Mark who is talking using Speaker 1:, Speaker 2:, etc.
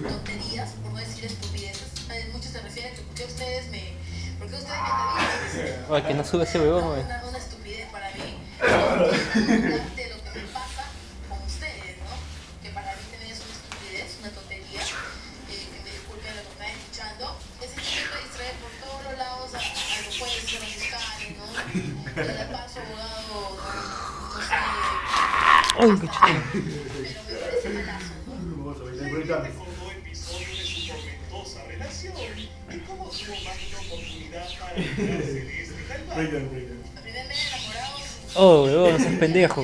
Speaker 1: tonterías, por no decir estupideces. Muchos se refieren a que ¿por qué ustedes me entrevistan?
Speaker 2: Oye, que no sube ese huevón, güey.
Speaker 1: Una estupidez para mí. De lo que me pasa con ustedes, ¿no? Que para mí también es una estupidez, una tontería. Que me disculpen lo que me están escuchando. Es intento distraer por todos los lados a los jueces, a los fiscales, ¿no? Y de paso, abogado, no sé.
Speaker 2: Uy, qué chiste.
Speaker 1: Pero me parece malazo, ¿no?
Speaker 3: Recordó episodios de su tormentosa relación y cómo tuvo más de una oportunidad para librarse de este calvario.
Speaker 1: La primera vez enamorados.
Speaker 2: Oh, huevón, ese es pendejo.